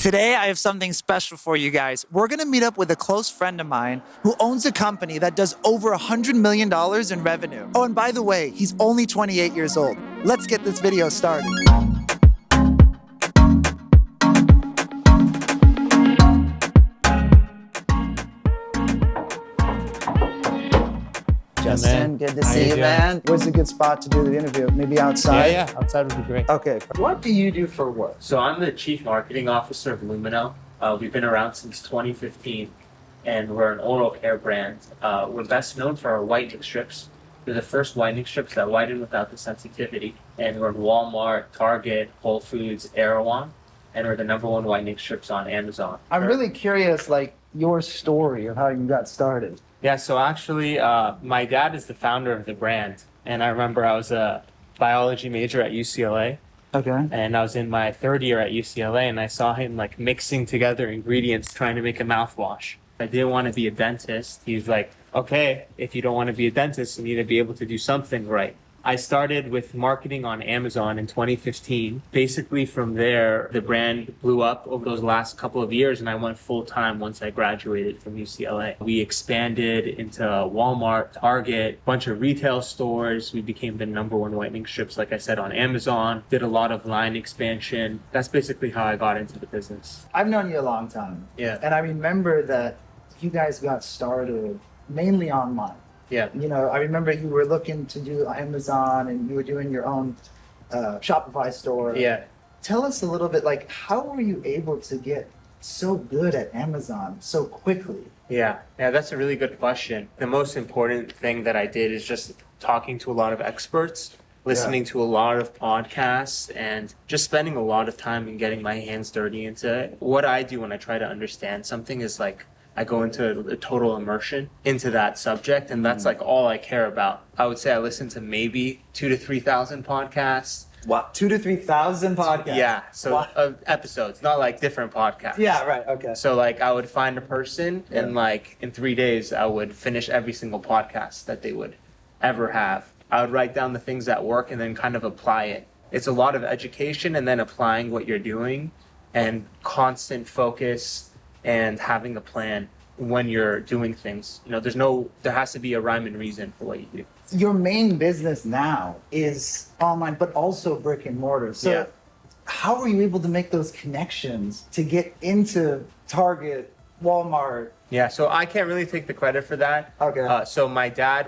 Today, I have something special for you guys. We're gonna meet up with a close friend of mine who owns a company that does over $100 million in revenue. Oh, and by the way, he's only 28 years old. Let's get this video started. Justin, good to see you, man. Where's a good spot to do the interview? Maybe outside? Yeah, outside would be great. Okay. What do you do for work? So I'm the Chief Marketing Officer of Lumino. We've been around since 2015, and we're an oral care brand. We're best known for our whitening strips. We're the first whitening strips that whiten without the sensitivity. And we're in Walmart, Target, Whole Foods, Erewhon, and we're the #1 whitening strips on Amazon. I'm really curious, like, your story of how you got started. Yeah, so actually, my dad is the founder of the brand. And I remember I was a biology major at UCLA. Okay. And I was in my third year at UCLA, and I saw him like mixing together ingredients, trying to make a mouthwash. I didn't want to be a dentist. He's like, okay, if you don't want to be a dentist, you need to be able to do something right. I started with marketing on Amazon in 2015. Basically from there, the brand blew up over those last couple of years, and I went full time once I graduated from UCLA. We expanded into Walmart, Target, a bunch of retail stores. We became the #1 whitening strips, like I said, on Amazon. Did a lot of line expansion. That's basically how I got into the business. I've known you a long time. Yeah. And I remember that you guys got started mainly online. Yeah. You know, I remember you were looking to do Amazon and you were doing your own Shopify store. Yeah. Tell us a little bit, like, how were you able to get so good at Amazon so quickly? Yeah, that's a really good question. The most important thing that I did is just talking to a lot of experts, listening to a lot of podcasts, and just spending a lot of time and getting my hands dirty into it. What I do when I try to understand something is like, I go into a total immersion into that subject, and that's like all I care about. I would say I listen to maybe 2,000 to 3,000 podcasts. Wow, 2,000 to 3,000 podcasts? Yeah, so episodes, not like different podcasts. Yeah, right, okay. So like I would find a person and like in 3 days I would finish every single podcast that they would ever have. I would write down the things that work and then kind of apply it. It's a lot of education and then applying what you're doing and constant focus and having a plan when you're doing things. You know, there has to be a rhyme and reason for what you do. Your main business now is online, but also brick and mortar. So how were you able to make those connections to get into Target, Walmart? Yeah, so I can't really take the credit for that. Okay. So my dad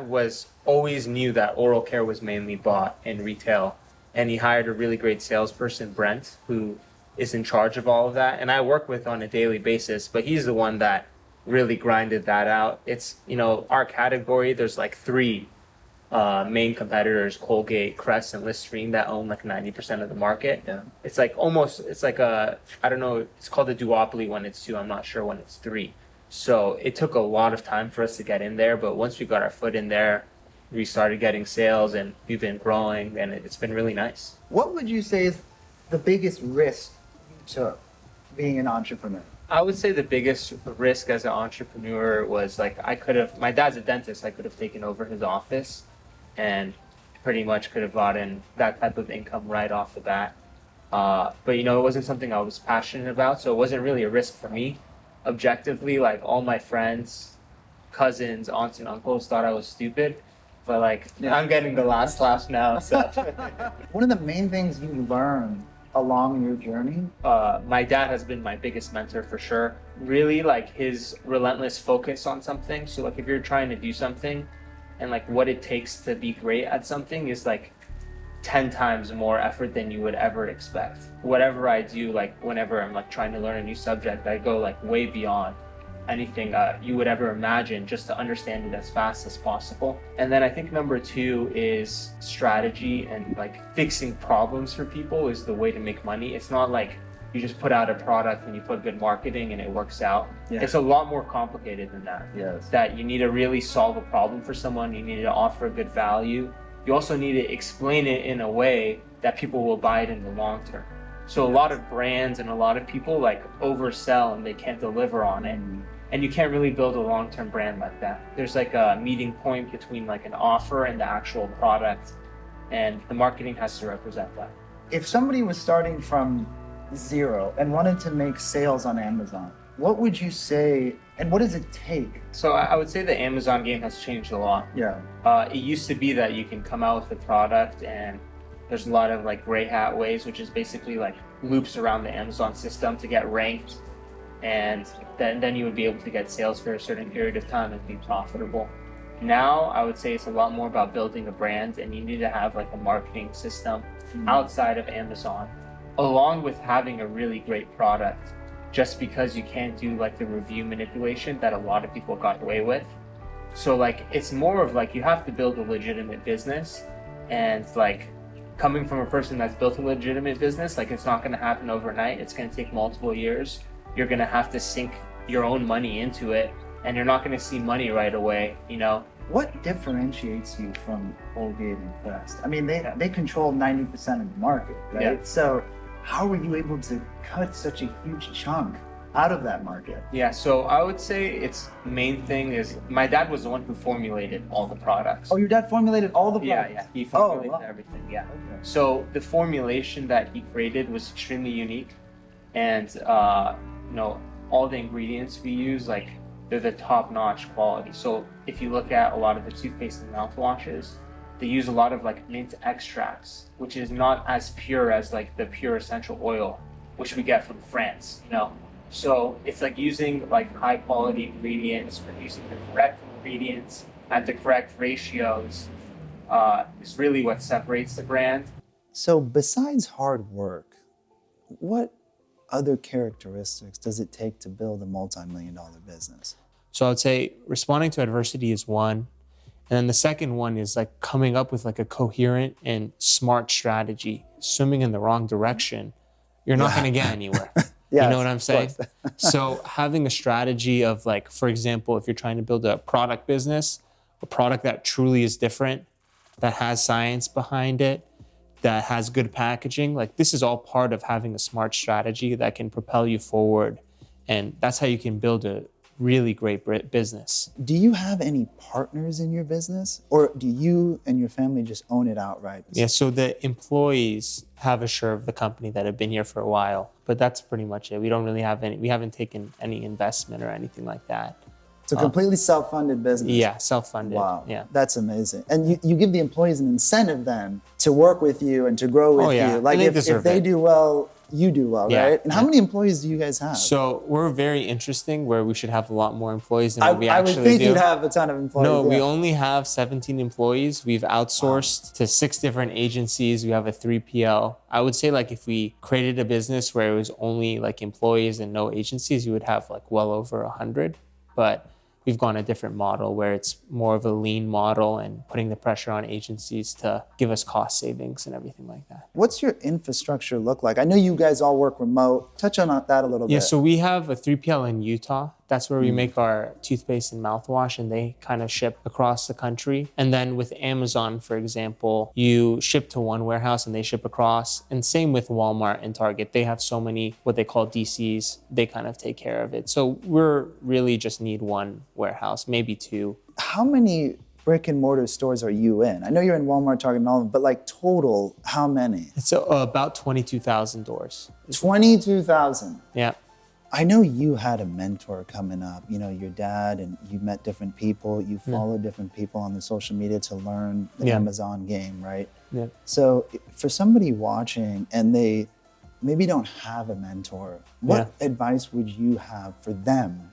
always knew that oral care was mainly bought in retail, and he hired a really great salesperson, Brent, who is in charge of all of that, and I work with on a daily basis, but he's the one that really grinded that out. It's, you know, our category, there's like 3 main competitors, Colgate, Crest, and Listerine, that own like 90% of the market. Yeah. It's like I don't know, it's called a duopoly when it's 2, I'm not sure when it's 3. So it took a lot of time for us to get in there, but once we got our foot in there, we started getting sales, and we've been growing, and it's been really nice. What would you say is the biggest risk to being an entrepreneur? I would say the biggest risk as an entrepreneur was like my dad's a dentist, I could have taken over his office and pretty much could have gotten that type of income right off the bat. But you know, it wasn't something I was passionate about, so it wasn't really a risk for me. Objectively, like all my friends, cousins, aunts and uncles thought I was stupid, but like I'm getting the last laugh now. So one of the main things you learn along your journey? My dad has been my biggest mentor for sure. Really, like his relentless focus on something. So like if you're trying to do something and like what it takes to be great at something is like 10 times more effort than you would ever expect. Whatever I do, like whenever I'm like trying to learn a new subject, I go like way beyond anything you would ever imagine just to understand it as fast as possible. And then I think number 2 is strategy, and like fixing problems for people is the way to make money. It's not like you just put out a product and you put good marketing and it works out. Yeah. It's a lot more complicated than that. Yes. That you need to really solve a problem for someone, you need to offer good value. You also need to explain it in a way that people will buy it in the long term. So a lot of brands and a lot of people like oversell and they can't deliver on it. And you can't really build a long-term brand like that. There's like a meeting point between like an offer and the actual product, and the marketing has to represent that. If somebody was starting from zero and wanted to make sales on Amazon, what would you say, and what does it take? So I would say the Amazon game has changed a lot. Yeah. It used to be that you can come out with a product and there's a lot of like gray hat ways, which is basically like loops around the Amazon system to get ranked, and then you would be able to get sales for a certain period of time and be profitable. Now I would say it's a lot more about building a brand, and you need to have like a marketing system outside of Amazon, along with having a really great product, just because you can't do like the review manipulation that a lot of people got away with. So like it's more of like you have to build a legitimate business, and like coming from a person that's built a legitimate business, like it's not going to happen overnight. It's going to take multiple years. You're going to have to sink your own money into it, and you're not going to see money right away, you know? What differentiates you from Colgate and Quest? I mean, they control 90% of the market, right? Yeah. So how were you able to cut such a huge chunk out of that market? Yeah, so I would say its main thing is my dad was the one who formulated all the products. Oh, your dad formulated all the products? Yeah, he formulated wow. everything, yeah. Okay. So the formulation that he created was extremely unique, and all the ingredients we use, like they're the top-notch quality. So if you look at a lot of the toothpaste and mouthwashes, they use a lot of like mint extracts, which is not as pure as like the pure essential oil, which we get from France, you know? So it's like using like high quality ingredients, or using the correct ingredients at the correct ratios is really what separates the brand. So besides hard work, what other characteristics does it take to build a multi-million-dollar business? So I would say responding to adversity is one. And then the second one is like coming up with like a coherent and smart strategy. Swimming in the wrong direction, you're not going to get anywhere. Yes, you know what I'm saying? So having a strategy of like, for example, if you're trying to build a product business, a product that truly is different, that has science behind it, that has good packaging, like this is all part of having a smart strategy that can propel you forward. And that's how you can build a really great business. Do you have any partners in your business, or do you and your family just own it outright? Yeah, so the employees have a share of the company that have been here for a while, but that's pretty much it. We don't really have we haven't taken any investment or anything like that. It's a completely self-funded business. Yeah, self-funded. Wow, yeah, that's amazing. And you give the employees an incentive then to work with you and to grow with you. Like if they do well, you do well, right? And how many employees do you guys have? So we're very interesting, where we should have a lot more employees than what we I actually would think do. you'd have a ton of employees. No, we only have 17 employees. We've outsourced to 6 different agencies. We have a 3PL. I would say like if we created a business where it was only like employees and no agencies, you would have like well over 100. But we've gone a different model where it's more of a lean model and putting the pressure on agencies to give us cost savings and everything like that. What's your infrastructure look like? I know you guys all work remote. Touch on that a little bit. Yeah, so we have a 3PL in Utah. That's where we make our toothpaste and mouthwash, and they kind of ship across the country. And then with Amazon, for example, you ship to one warehouse and they ship across. And same with Walmart and Target. They have so many what they call DCs. They kind of take care of it. So we're really just need one warehouse, maybe 2. How many brick and mortar stores are you in? I know you're in Walmart, Target, and all of them, but like total, how many? It's about 22,000 doors. 22,000. Yeah. I know you had a mentor coming up, you know, your dad, and you met different people, you followed different people on the social media to learn the Amazon game, right? Yeah. So for somebody watching and they maybe don't have a mentor, what advice would you have for them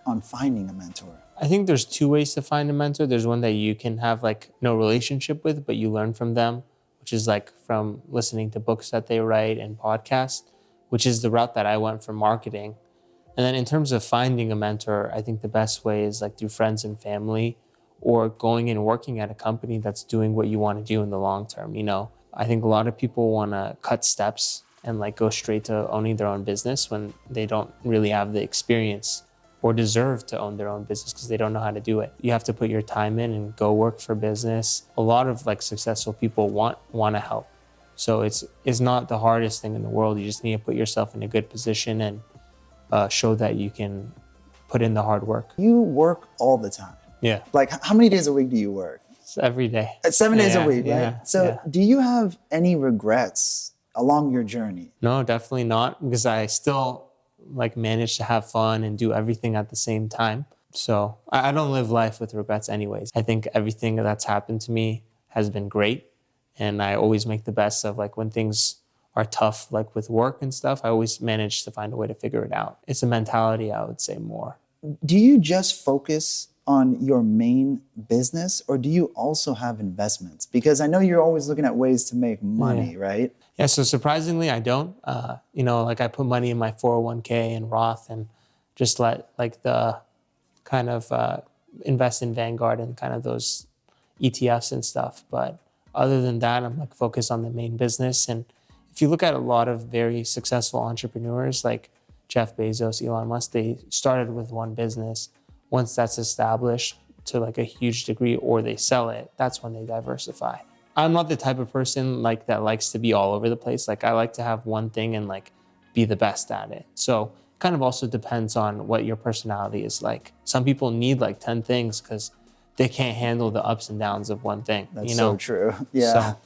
on finding a mentor? I think there's 2 ways to find a mentor. There's one that you can have like no relationship with, but you learn from them, which is like from listening to books that they write and podcasts, which is the route that I went for marketing. And then in terms of finding a mentor, I think the best way is like through friends and family, or going and working at a company that's doing what you want to do in the long term. You know, I think a lot of people want to cut steps and like go straight to owning their own business when they don't really have the experience or deserve to own their own business because they don't know how to do it. You have to put your time in and go work for business. A lot of like successful people want to help. So it's not the hardest thing in the world. You just need to put yourself in a good position and show that you can put in the hard work. You work all the time. Yeah. Like how many days a week do you work? It's every day. 7 days a week, right? Yeah, So do you have any regrets along your journey? No, definitely not, because I still like manage to have fun and do everything at the same time. So I don't live life with regrets anyways. I think everything that's happened to me has been great. And I always make the best of like when things are tough, like with work and stuff, I always manage to find a way to figure it out. It's a mentality, I would say, more. Do you just focus on your main business, or do you also have investments? Because I know you're always looking at ways to make money, right? Yeah, so surprisingly, I don't. Like I put money in my 401k and Roth and just let like the kind of invest in Vanguard and kind of those ETFs and stuff. But other than that, I'm like focused on the main business. And if you look at a lot of very successful entrepreneurs like Jeff Bezos, Elon Musk, they started with one business. Once that's established to like a huge degree or they sell it, that's when they diversify. I'm not the type of person like that likes to be all over the place. Like I like to have one thing and like be the best at it. So it kind of also depends on what your personality is like. Some people need like 10 things because they can't handle the ups and downs of one thing. That's so true. Yeah. So,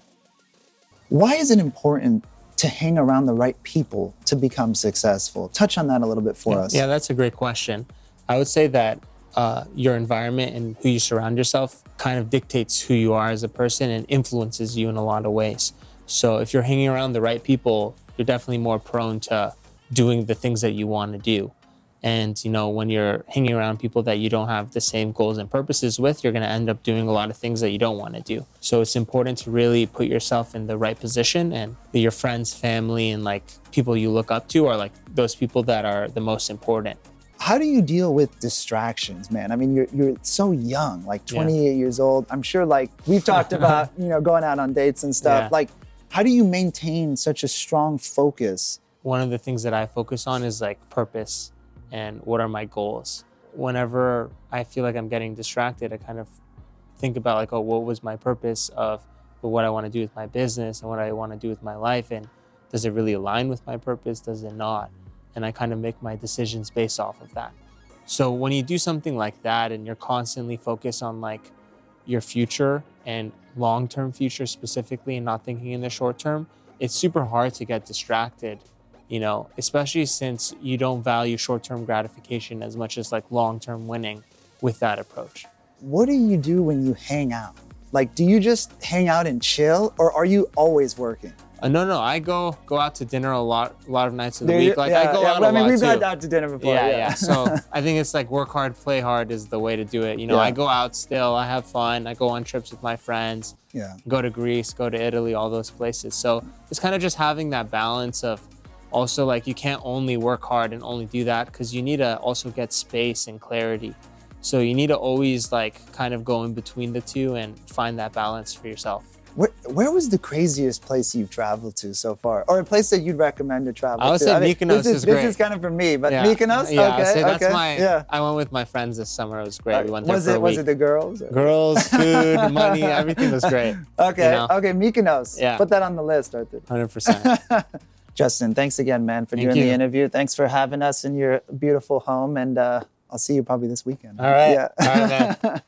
why is it important to hang around the right people to become successful? Touch on that a little bit for us. Yeah, that's a great question. I would say that your environment and who you surround yourself kind of dictates who you are as a person and influences you in a lot of ways. So if you're hanging around the right people, you're definitely more prone to doing the things that you want to do. And, when you're hanging around people that you don't have the same goals and purposes with, you're going to end up doing a lot of things that you don't want to do. So it's important to really put yourself in the right position, and your friends, family, and like people you look up to are like those people that are the most important. How do you deal with distractions, man? I mean, you're so young, like 28 years old. I'm sure like we've talked about, going out on dates and stuff. Yeah. Like, how do you maintain such a strong focus? One of the things that I focus on is like purpose and what are my goals. Whenever I feel like I'm getting distracted, I kind of think about like, what was my purpose of what I want to do with my business and what I want to do with my life? And does it really align with my purpose? Does it not? And I kind of make my decisions based off of that. So when you do something like that and you're constantly focused on like your future and long-term future specifically and not thinking in the short term, it's super hard to get distracted, especially since you don't value short-term gratification as much as like long-term winning with that approach. What do you do when you hang out? Like, do you just hang out and chill, or are you always working? No. I go out to dinner a lot of nights of the week. Like I go out a lot too. We've gone out to dinner before. Yeah. So I think it's like work hard, play hard is the way to do it. I go out still. I have fun. I go on trips with my friends. Yeah. Go to Greece, go to Italy, all those places. So it's kind of just having that balance of also like you can't only work hard and only do that because you need to also get space and clarity. So you need to always like kind of go in between the two and find that balance for yourself. Where was the craziest place you've traveled to so far? Or a place that you'd recommend to travel to? I would say Mykonos is great. This is kind of for me, but yeah. Mykonos? Yeah, okay, that's I went with my friends this summer. It was great. We went there for a week. Was it the girls? Girls, food, money, everything was great. Okay, Mykonos. Yeah. Put that on the list, Arthur. 100%. Justin, thanks again, man, for doing the interview. Thanks for having us in your beautiful home, and I'll see you probably this weekend. All right. Yeah. All right, man.